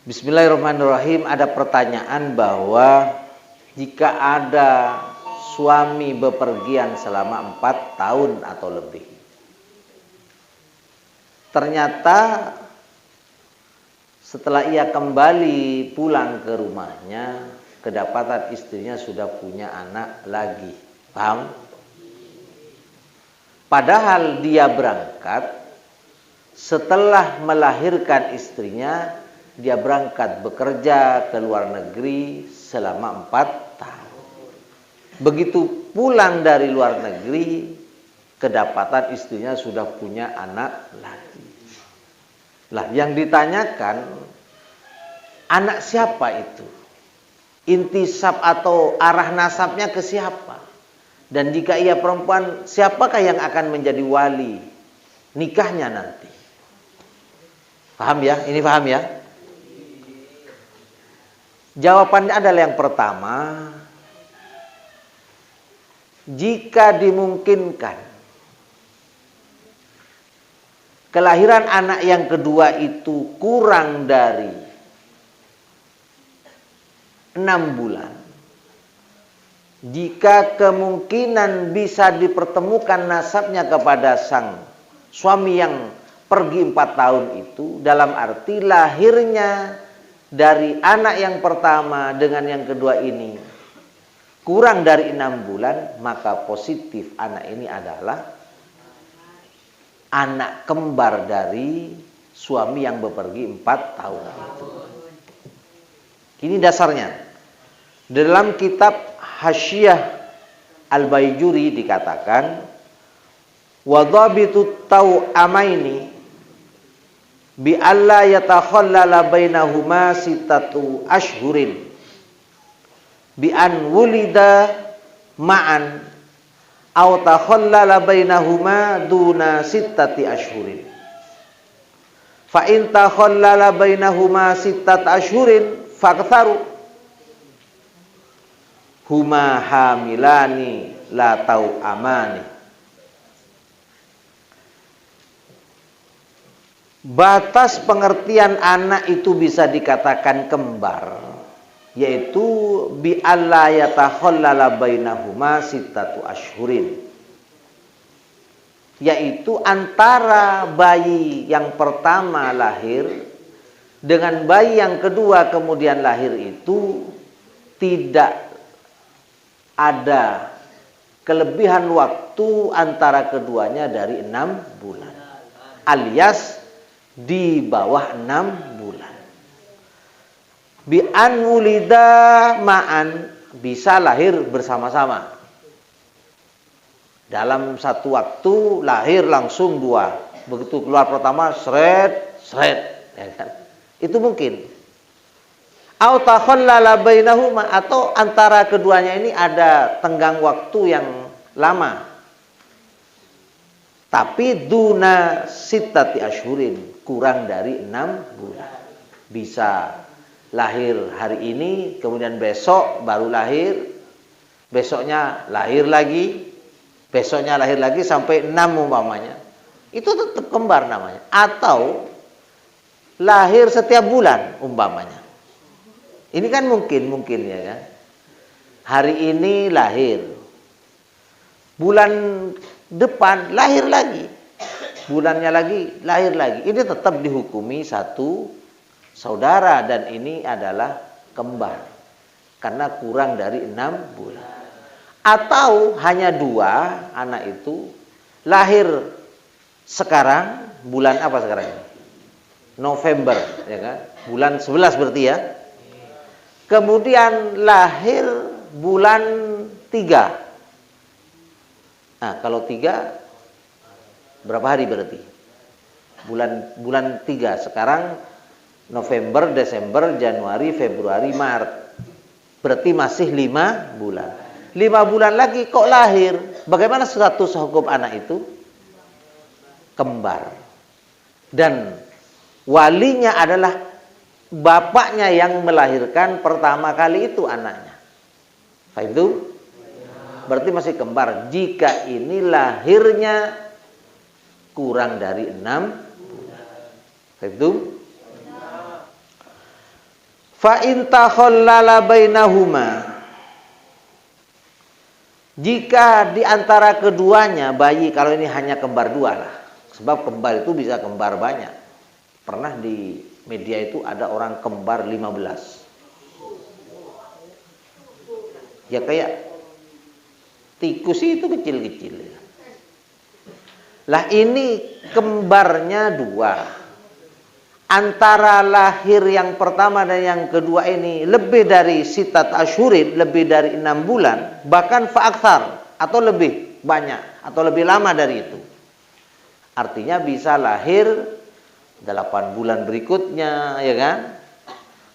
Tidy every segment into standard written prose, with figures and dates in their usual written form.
Bismillahirrahmanirrahim. Ada pertanyaan bahwa jika ada suami bepergian selama 4 tahun atau lebih, ternyata setelah ia kembali pulang ke rumahnya, kedapatan istrinya sudah punya anak lagi. Paham? Padahal dia berangkat setelah melahirkan istrinya, dia berangkat bekerja ke luar negeri selama 4 tahun. Begitu pulang dari luar negeri, kedapatan istrinya sudah punya anak lagi. Lah, yang ditanyakan, anak siapa itu? Intisab atau arah nasabnya ke siapa? Dan jika ia perempuan, siapakah yang akan menjadi wali nikahnya nanti? Paham ya? Ini paham ya? Jawabannya adalah yang pertama, jika dimungkinkan kelahiran anak yang kedua itu kurang dari 6 bulan, jika kemungkinan bisa dipertemukan nasabnya kepada sang suami yang pergi 4 tahun itu, dalam arti lahirnya dari anak yang pertama dengan yang kedua ini kurang dari 6 bulan, maka positif anak ini adalah anak kembar dari suami yang bepergi 4 tahun itu. Ini dasarnya. Dalam kitab Hasyiah Al-Baijuri dikatakan, wa dhabitu tau'amaini bi alla yatakhallala bainahuma sittatu ashhurin bi an wulida ma'an aw takhallala bainahuma duna sittati ashhurin fa in takhallala bainahuma sittat ashhurin faqtharu huma hamilani la tau'amani. Batas pengertian anak itu bisa dikatakan kembar, yaitu bi alla yatakhallala bainahuma sittatu ashhurin, yaitu antara bayi yang pertama lahir dengan bayi yang kedua kemudian lahir itu tidak ada kelebihan waktu antara keduanya dari 6 bulan, alias di bawah 6 bulan. Bi an wulida ma'an, bisa lahir bersama-sama. Dalam satu waktu lahir langsung 2. Begitu keluar pertama, seret, ya kan? Itu mungkin. Au takhallala bainahuma, atau antara keduanya ini ada tenggang waktu yang lama. Tapi duna sittati ashhurin, kurang dari 6 bulan. Bisa lahir hari ini, kemudian besok baru lahir, besoknya lahir lagi, besoknya lahir lagi sampai 6 umpamanya. Itu tetap kembar namanya. Atau lahir setiap bulan umpamanya. Ini kan mungkin ya kan. Hari ini lahir, bulan depan lahir lagi, bulannya lagi lahir lagi. Ini tetap dihukumi satu saudara, dan ini adalah kembar karena kurang dari 6 bulan. Atau hanya 2 anak itu lahir sekarang, bulan apa sekarang ini? November, ya kan? Bulan 11 berarti ya. Kemudian lahir bulan 3. Nah, kalau 3 berapa hari berarti? Bulan 3. Sekarang November, Desember, Januari, Februari, Maret. Berarti masih 5 bulan. 5 bulan lagi kok lahir. Bagaimana status hukum anak itu? Kembar. Dan walinya adalah bapaknya yang melahirkan pertama kali itu anaknya. Fahim itu? Berarti masih kembar. Jika ini lahirnya kurang dari 6 bulan. Fahim itu? Fa in takhallala bainahuma, jika di antara keduanya bayi, kalau ini hanya kembar dua lah, sebab kembar itu bisa kembar banyak. Pernah di media itu ada orang kembar 15. Ya kayak tikus itu kecil-kecil. Lah ini kembarnya dua. Antara lahir yang pertama dan yang kedua ini lebih dari sitat asyurin, lebih dari 6 bulan, bahkan fa'akthar, atau lebih banyak, atau lebih lama dari itu. Artinya bisa lahir 8 bulan berikutnya, ya kan?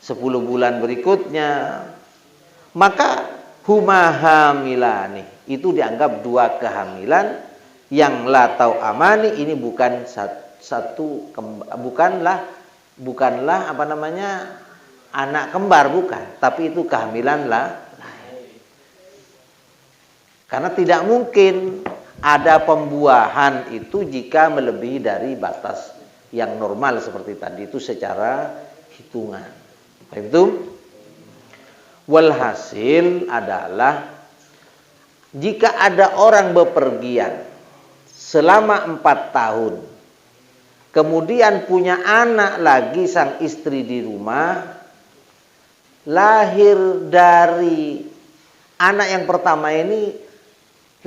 10 bulan berikutnya. Maka huma hamilani, itu dianggap dua kehamilan yang la tau amani, ini bukan bukanlah apa namanya anak kembar, bukan, tapi itu kehamilan lah. Karena tidak mungkin ada pembuahan itu jika melebihi dari batas yang normal seperti tadi itu secara hitungan. Itu walhasil adalah jika ada orang bepergian selama 4 tahun, kemudian punya anak lagi sang istri di rumah, lahir dari anak yang pertama ini,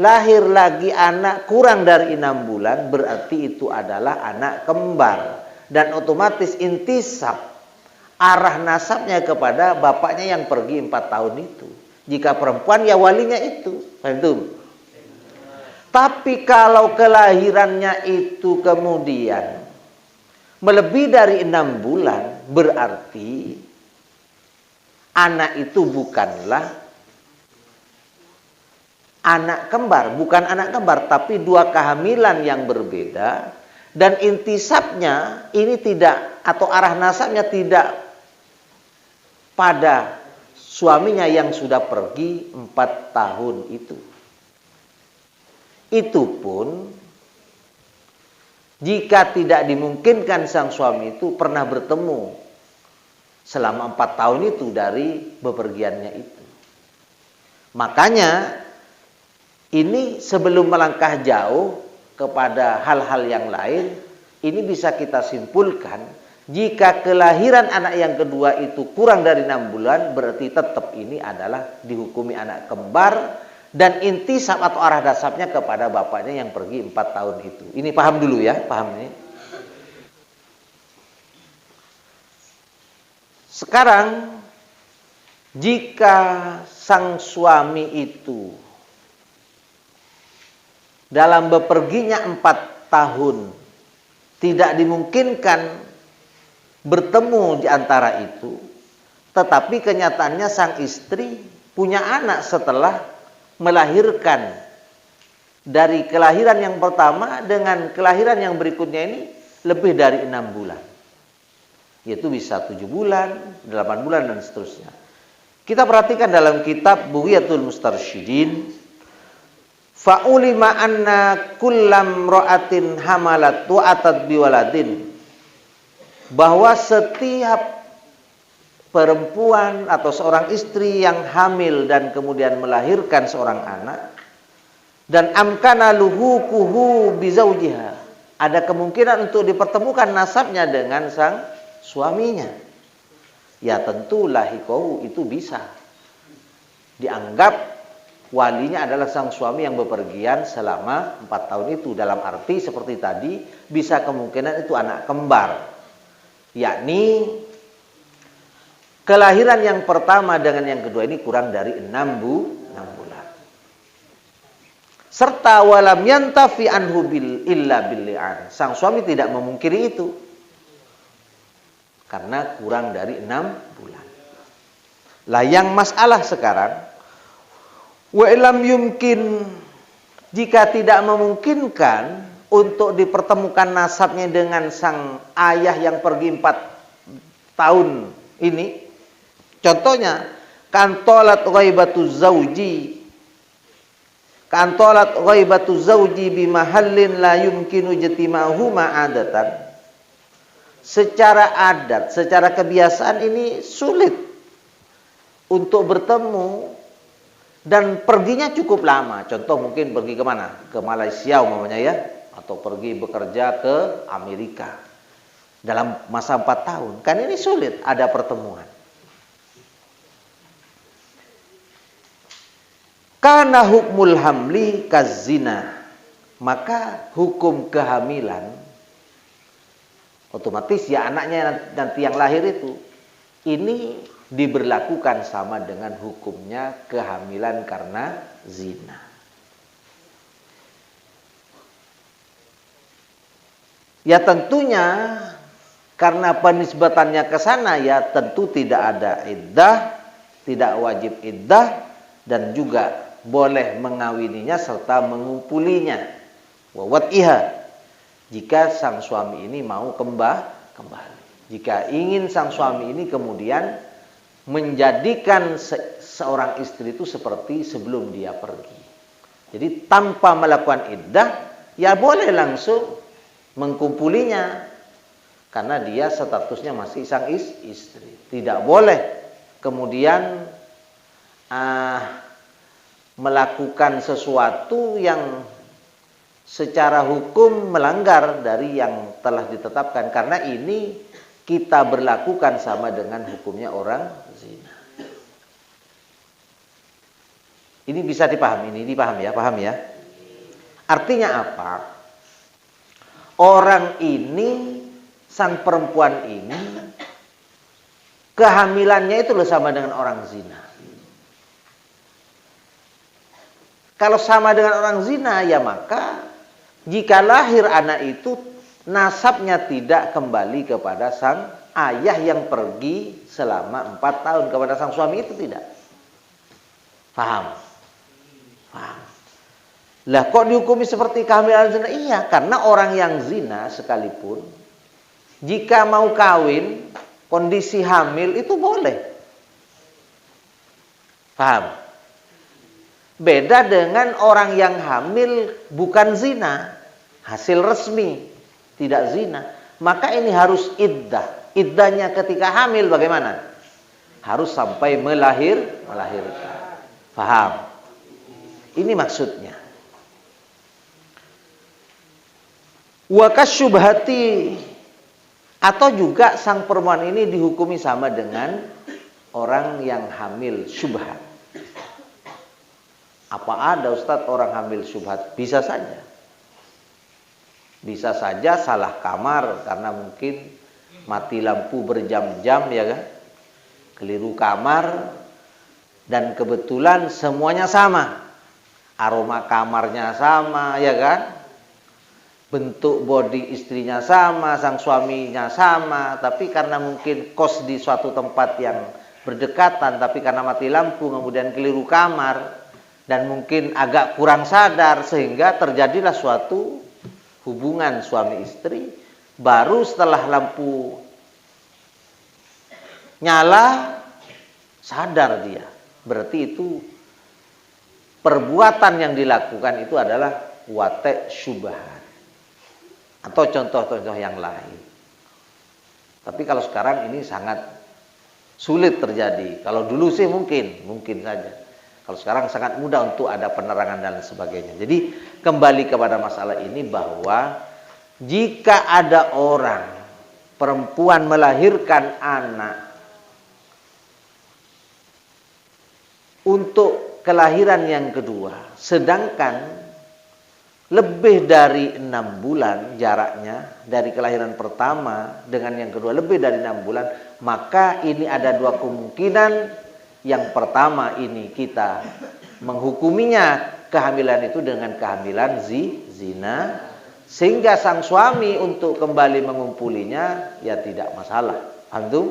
lahir lagi anak kurang dari 6 bulan, berarti itu adalah anak kembar. Dan otomatis intisab, arah nasabnya kepada bapaknya yang pergi 4 tahun itu. Jika perempuan ya walinya itu. Paham? Tapi kalau kelahirannya itu kemudian melebihi dari 6 bulan, berarti anak itu bukanlah anak kembar, bukan anak kembar, tapi dua kehamilan yang berbeda, dan intisabnya ini tidak, atau arah nasabnya tidak pada suaminya yang sudah pergi 4 tahun itu. Itu pun jika tidak dimungkinkan sang suami itu pernah bertemu selama 4 tahun itu dari bepergiannya itu. Makanya ini sebelum melangkah jauh kepada hal-hal yang lain, ini bisa kita simpulkan, jika kelahiran anak yang kedua itu kurang dari 6 bulan, berarti tetap ini adalah dihukumi anak kembar, dan intisab atau arah dasarnya kepada bapaknya yang pergi 4 tahun itu. Ini paham dulu ya, paham ini. Sekarang jika sang suami itu dalam beperginya 4 tahun tidak dimungkinkan bertemu di antara itu, tetapi kenyataannya sang istri punya anak setelah melahirkan dari kelahiran yang pertama dengan kelahiran yang berikutnya ini lebih dari 6 bulan. Yaitu bisa 7 bulan, 8 bulan dan seterusnya. Kita perhatikan dalam kitab Bughiyatul Mustarsyidin, fa'ulima anna kullam ra'atin hamalat tu'atat biwaladin, bahwa setiap perempuan atau seorang istri yang hamil dan kemudian melahirkan seorang anak, dan amkana luhuquhu bizaujiha, ada kemungkinan untuk dipertemukan nasabnya dengan sang suaminya, ya tentu lahiqahu, itu bisa dianggap walinya adalah sang suami yang bepergian selama 4 tahun itu. Dalam arti seperti tadi, bisa kemungkinan itu anak kembar, yakni kelahiran yang pertama dengan yang kedua ini kurang dari 6 bulan. Serta walam yantafi anhu illa bil li'an, sang suami tidak memungkiri itu karena kurang dari 6 bulan. Lah yang masalah sekarang, wa ilam yumkin, jika tidak memungkinkan untuk dipertemukan nasabnya dengan sang ayah yang pergi 4 tahun ini, contohnya kantolat ghaibatu zauji bimahallin la yumkinu jatimahuma adatan. Secara adat, secara kebiasaan ini sulit untuk bertemu dan perginya cukup lama. Contoh mungkin pergi kemana? Ke Malaysia umpamanya ya, atau pergi bekerja ke Amerika dalam masa 4 tahun. Kan ini sulit ada pertemuan. Karena hukmul hamli kazina, maka hukum kehamilan otomatis ya anaknya nanti yang lahir itu ini diberlakukan sama dengan hukumnya kehamilan karena zina. Ya tentunya karena penisbatannya ke sana ya tentu tidak ada iddah, tidak wajib iddah, dan juga boleh mengawininya serta mengumpulinya. Wa wat'iha, jika sang suami ini mau kembali. Jika ingin sang suami ini kemudian menjadikan seorang istri itu seperti sebelum dia pergi. Jadi tanpa melakukan iddah, ya boleh langsung mengkumpulinya. Karena dia statusnya masih sang istri. Tidak boleh kemudian melakukan sesuatu yang secara hukum melanggar dari yang telah ditetapkan, karena ini kita berlakukan sama dengan hukumnya orang zina. Ini bisa dipahami, ini dipahami ya, paham ya. Artinya apa? Orang ini, sang perempuan ini, kehamilannya itu sama dengan orang zina. Kalau sama dengan orang zina, ya maka jika lahir anak itu, nasabnya tidak kembali kepada sang ayah yang pergi selama 4 tahun kepada sang suami itu, tidak. Paham? Paham. Lah kok dihukumi seperti kehamilan zina? Iya, karena orang yang zina sekalipun, jika mau kawin, kondisi hamil itu boleh. Paham? Beda dengan orang yang hamil bukan zina, hasil resmi, tidak zina. Maka ini harus iddah. Iddahnya ketika hamil bagaimana? Harus sampai melahirkan. Paham? Ini maksudnya. Wa kasyubhati, atau juga sang perempuan ini dihukumi sama dengan orang yang hamil syubhat. Apa ada Ustadz orang hamil syubhat? Bisa saja. Bisa saja salah kamar karena mungkin mati lampu berjam-jam ya kan. Keliru kamar dan kebetulan semuanya sama. Aroma kamarnya sama ya kan. Bentuk body istrinya sama, sang suaminya sama, tapi karena mungkin kos di suatu tempat yang berdekatan, tapi karena mati lampu kemudian keliru kamar dan mungkin agak kurang sadar sehingga terjadilah suatu hubungan suami istri. Baru setelah lampu nyala sadar dia. Berarti itu perbuatan yang dilakukan itu adalah wate syubhat atau contoh-contoh yang lain. Tapi kalau sekarang ini sangat sulit terjadi. Kalau dulu sih mungkin saja. Kalau sekarang sangat mudah untuk ada penerangan dan sebagainya. Jadi kembali kepada masalah ini bahwa jika ada orang perempuan melahirkan anak untuk kelahiran yang kedua, sedangkan lebih dari 6 bulan jaraknya dari kelahiran pertama dengan yang kedua lebih dari 6 bulan, maka ini ada 2 kemungkinan. Yang pertama ini kita menghukuminya kehamilan itu dengan kehamilan zina, sehingga sang suami untuk kembali mengumpulinya ya tidak masalah. Paham tuh?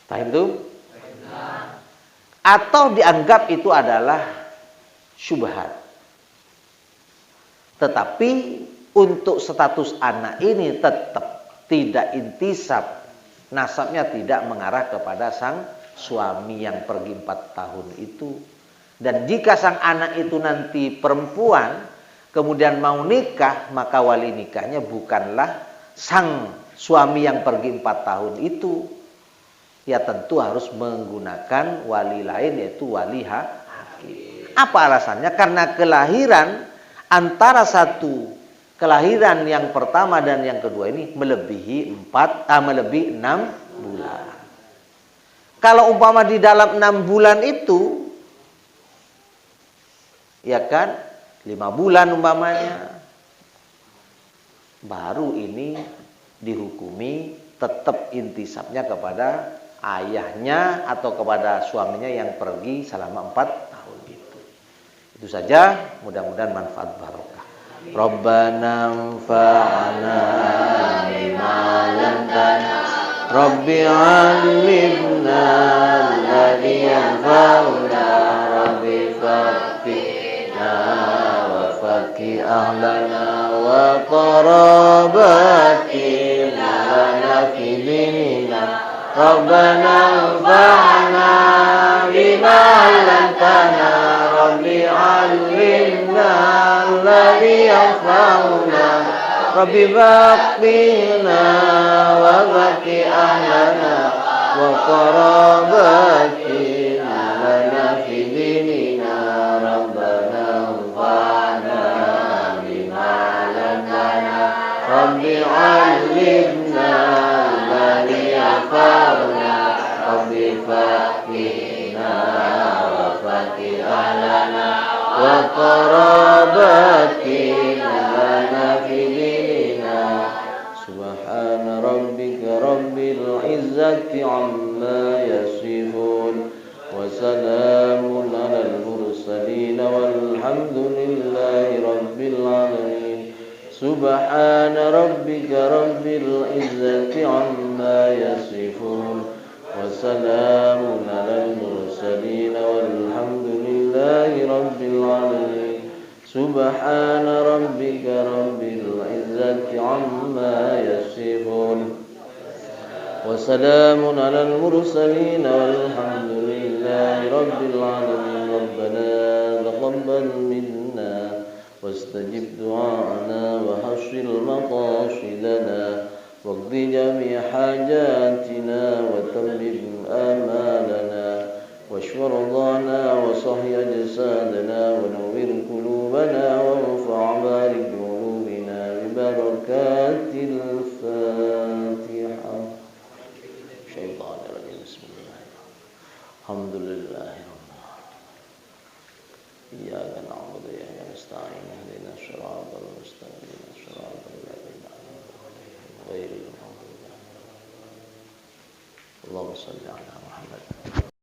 Paham tuh? Atau dianggap itu adalah syubhat. Tetapi untuk status anak ini tetap tidak intisab, nasabnya tidak mengarah kepada sang suami yang pergi 4 tahun itu. Dan jika sang anak itu nanti perempuan kemudian mau nikah, maka wali nikahnya bukanlah sang suami yang pergi 4 tahun itu, ya tentu harus menggunakan wali lain, yaitu wali hakim. Apa alasannya? Karena kelahiran antara satu kelahiran yang pertama dan yang kedua ini melebihi 6 bulan. Kalau umpama di dalam 6 bulan itu, ya kan, 5 bulan umpamanya, baru ini dihukumi tetap intisabnya kepada ayahnya atau kepada suaminya yang pergi selama 4 tahun itu. Itu saja, mudah-mudahan manfaat barokah. Rabbana anfa'na bima 'allamtana Rabbi 'allimna alladhi yanfa'una Rabbi faqihna wa faqih ahlana wa qarabatina lana fi dinina Rabbana anfa'na bima 'allamtana Rabbi 'allimna alladhi yanfa'una Rabbi faqihna wa faqih ahlana wa qarabatina lana fi dinina Rabbana anfa'na bima 'allamtana Rabbi 'allimna alladhi yanfa'una Rabbi faqihna wa faqih ahlana wa qarabatina lana fi dinina Subhana rabbika rabbil izzati amma yasifun wa salamun alal mursalin walhamdulillahi rabbil alamin Subhana rabbika rabbil izzati amma yasifun wa salamun alal mursalin walhamdulillahi rabbil alamin Subhana rabbika rabbil izzati amma yasifun wa salamun alal mursalin walhamdulillahi rabbil alamin Rabbana taqabbal minna wastajib du'ana wa hasil maqasidana waqdi jami' hajatina wa tammim amalana واشف رضانا وصحي أجسادنا ونور قلوبنا وارفع بارك قلوبنا ببركات الفاتحة شيطان الرجيم بسم الله الحمد لله رب العالمين إياك نعبد وإياك نستعين اهدنا الصراط المستقيم صراط الذين أنعمت عليهم غير المغضوب عليهم اللهم صل على محمد